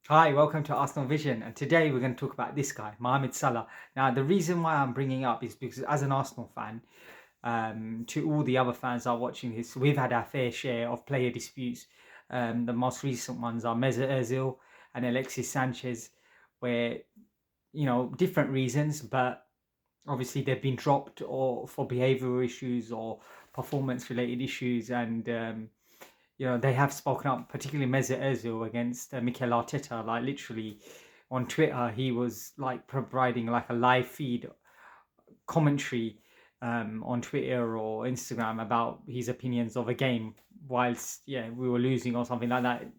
Hi, welcome to Arsenal Vision, and today we're going to talk about this guy, Mohamed Salah. Now, the reason why I'm bringing up is because, as an Arsenal fan, to all the other fans that are watching this, we've had our fair share of player disputes. The most recent ones are Mesut Ozil and Alexis Sanchez, where different reasons, but obviously they've been dropped or for behavioural issues or performance-related issues, and they have spoken up, particularly Mesut Ozil against Mikel Arteta. Like literally on Twitter, he was like providing like a live feed commentary on Twitter or Instagram about his opinions of a game, whilst we were losing or something like that. It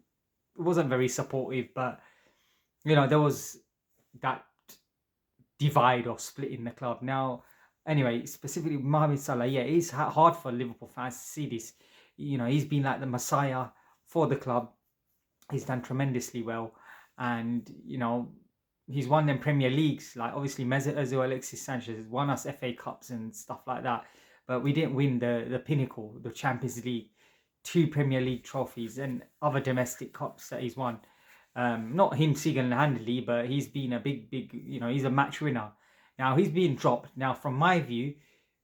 wasn't very supportive, but there was that divide or split in the club. Now, anyway, specifically Mohamed Salah, yeah, it's hard for Liverpool fans to see this. He's been like the messiah for the club. He's done tremendously well, and he's won them Premier Leagues. Like obviously, Mesut Ozil, Alexis Sanchez won us FA Cups and stuff like that, but we didn't win the pinnacle, the Champions League, two Premier League trophies, and other domestic cups that he's won. Not him single-handedly, but he's been a big, he's a match winner. Now he's being dropped. Now, from my view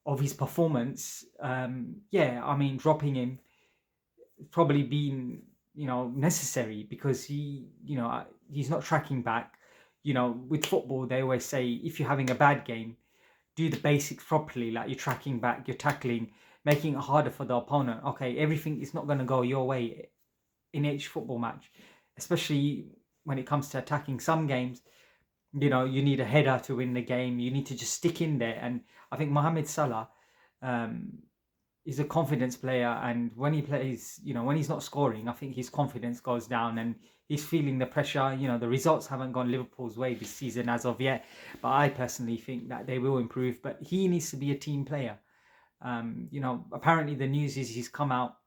of his performance, yeah, I mean, dropping him probably been necessary because he's not tracking back. With football, they always say if you're having a bad game, do the basics properly, like you're tracking back, you're tackling, making it harder for the opponent. Okay, everything is not going to go your way in each football match, especially when it comes to attacking. Some games, you need a header to win the game. You need to just stick in there. And I think Mohamed Salah um, is a confidence player. And when he plays, when he's not scoring, I think his confidence goes down and he's feeling the pressure. The results haven't gone Liverpool's way this season as of yet. But I personally think that they will improve. But he needs to be a team player. Apparently the news is he's come out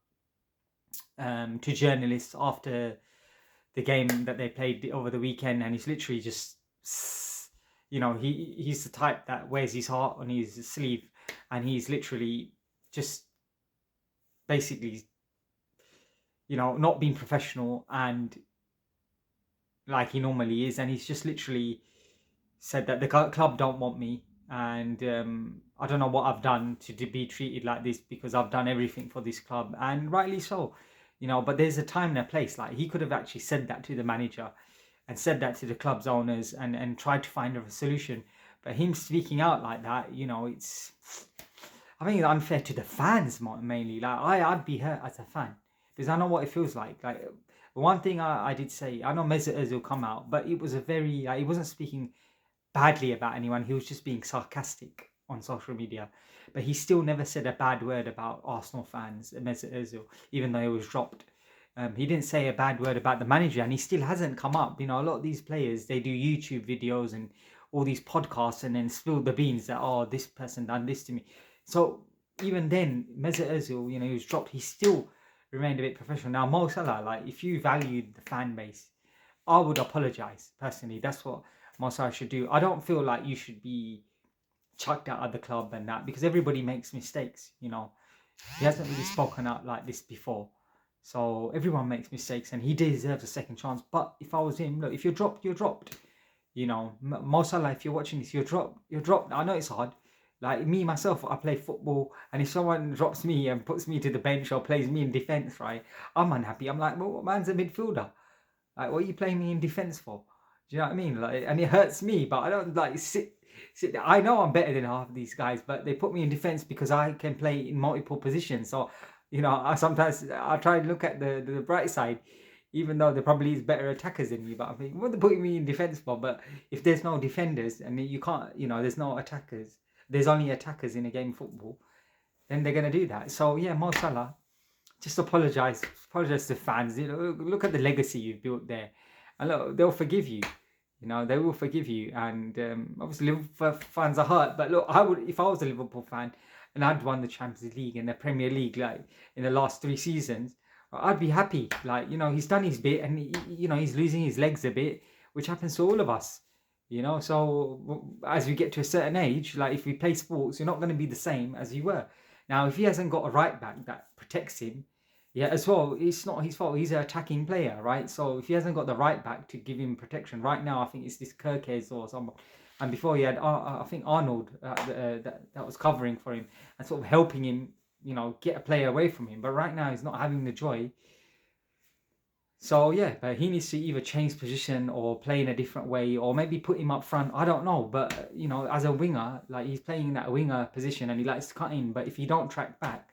to journalists after the game that they played over the weekend, and he's literally just, he's the type that wears his heart on his sleeve, and he's literally just basically, not being professional and like he normally is, and he's just literally said that the club don't want me, and I don't know what I've done to be treated like this because I've done everything for this club, and rightly so. But there's a time and a place. Like he could have actually said that to the manager and said that to the club's owners and tried to find a solution. But him speaking out like that, it's, I think it's unfair to the fans mainly. Like I'd be hurt as a fan because I know what it feels like. Like one thing I did say, I know Mesut Ozil come out, but it was a very like, he wasn't speaking badly about anyone. He was just being sarcastic on social media. But he still never said a bad word about Arsenal fans, Mesut Ozil, even though he was dropped. He didn't say a bad word about the manager, and he still hasn't come up. A lot of these players, they do YouTube videos and all these podcasts and then spill the beans that, oh, this person done this to me. So even then, Mesut Ozil, he was dropped. He still remained a bit professional. Now, Mo Salah, like, if you valued the fan base, I would apologize personally. That's what Mo Salah should do. I don't feel like you should be chucked out of the club and that because everybody makes mistakes. He hasn't really spoken out like this before, so everyone makes mistakes, and he deserves a second chance. But if I was him, look, if you're dropped, you're dropped. Mo Salah, if you're watching this, you're dropped. You're dropped. I know it's hard. Like me myself, I play football, and if someone drops me and puts me to the bench or plays me in defense, right, I'm unhappy. I'm like, well, what man's a midfielder? Like, what are you playing me in defense for? Do you know what I mean? Like, and it hurts me, but I don't like sit there. I know I'm better than half of these guys, but they put me in defense because I can play in multiple positions. So, I sometimes I try to look at the bright side, even though there probably is better attackers than me. But I think what they're putting me in defense for? But if there's no defenders and you can't, there's no attackers. There's only attackers in a game of football. Then they're gonna do that. So yeah, Mo Salah, just apologize to fans. Look at the legacy you've built there, and look, they'll forgive you. They will forgive you. And obviously, Liverpool fans are hurt. But look, I would, if I was a Liverpool fan and I'd won the Champions League and the Premier League like in the last 3 seasons, I'd be happy. Like he's done his bit, and he's losing his legs a bit, which happens to all of us. So as we get to a certain age, like if we play sports, you're not going to be the same as you were. Now, if he hasn't got a right back that protects him, Yeah, as well, it's not his fault. He's an attacking player, right? So if he hasn't got the right back to give him protection, right now I think it's this Kirkes or someone. And before he had, I think Arnold that was covering for him and sort of helping him, get a player away from him. But right now he's not having the joy. So yeah, but he needs to either change position or play in a different way, or maybe put him up front. I don't know, but as a winger, like he's playing in that winger position and he likes to cut in. But if you don't track back,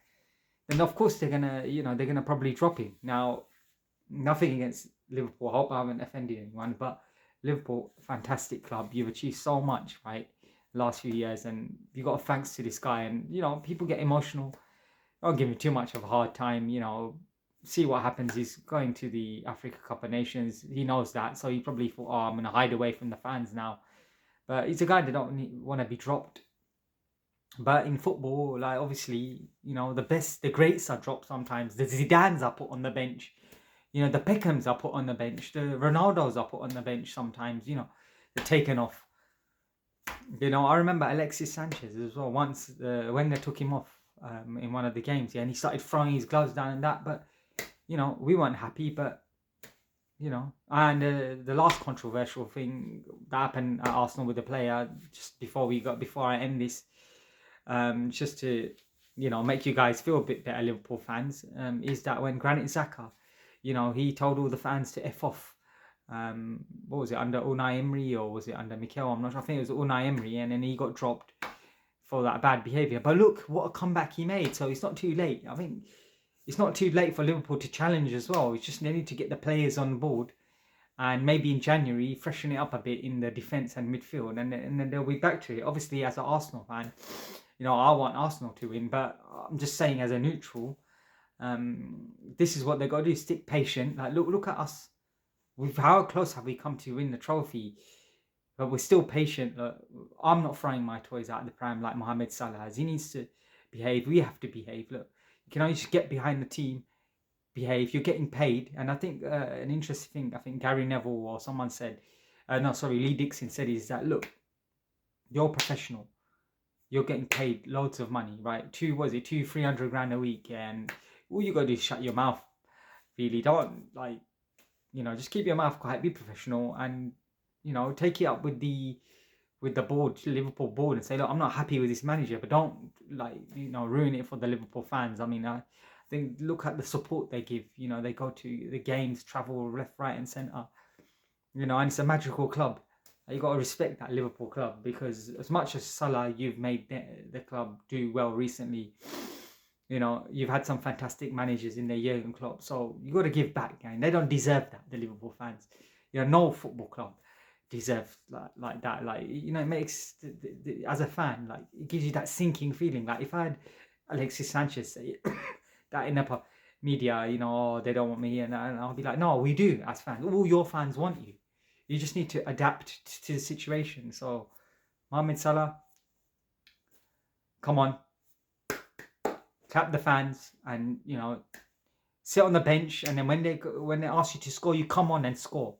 then of course they're gonna probably drop him. Now, nothing against Liverpool. I hope I haven't offended anyone, but Liverpool, fantastic club. You've achieved so much, right? Last few years, and you got thanks to this guy. And people get emotional. Don't give him too much of a hard time. See what happens. He's going to the Africa Cup of Nations. He knows that, so he probably thought, "Oh, I'm gonna hide away from the fans now." But he's a guy that don't want to be dropped. But in football, like obviously, the greats are dropped sometimes. The Zidanes are put on the bench. The Beckhams are put on the bench. The Ronaldos are put on the bench sometimes. They're taken off. I remember Alexis Sanchez as well. Once Wenger took him off in one of the games, and he started throwing his gloves down and that. But we weren't happy. But and the last controversial thing that happened at Arsenal with the player, just before I end this, just to make you guys feel a bit better, Liverpool fans, is that when Granit Xhaka, he told all the fans to F off. What was it, under Unai Emery or was it under Mikel? I'm not sure. I think it was Unai Emery, and then he got dropped for that bad behaviour. But look what a comeback he made. So it's not too late. I think it's not too late for Liverpool to challenge as well. It's just they need to get the players on board, and maybe in January freshen it up a bit in the defence and midfield, and then they'll be back to it. Obviously, as an Arsenal fan, I want Arsenal to win, but I'm just saying as a neutral, this is what they got to do: stick patient. Like look at us. How close have we come to win the trophy? But we're still patient. I'm not throwing my toys out of the pram like Mohamed Salah has. He needs to behave. We have to behave. Look, you can only just get behind the team, behave. You're getting paid, and I think an interesting thing. I think Gary Neville or someone said, Lee Dixon said is that look, you're professional. You're getting paid loads of money, right? 300 grand a week, and all you gotta do is shut your mouth. Really, don't just keep your mouth quiet, be professional, and take it up with the board, Liverpool board, and say, look, I'm not happy with this manager, but don't ruin it for the Liverpool fans. I mean, I think look at the support they give. They go to the games, travel left, right, and centre. And it's a magical club. You got to respect that Liverpool club, because as much as Salah, you've made the club do well recently. You've had some fantastic managers in there, Jurgen Klopp. So you got to give back, and they don't deserve that. The Liverpool fans, no football club deserves like that. It makes as a fan, it gives you that sinking feeling. Like if I had Alexis Sanchez say that in the media, oh, they don't want me, and I'll be like, no, we do as fans. All your fans want you. You just need to adapt to the situation. So, Mohamed Salah, come on, clap the fans, and sit on the bench. And then when they ask you to score, you come on and score.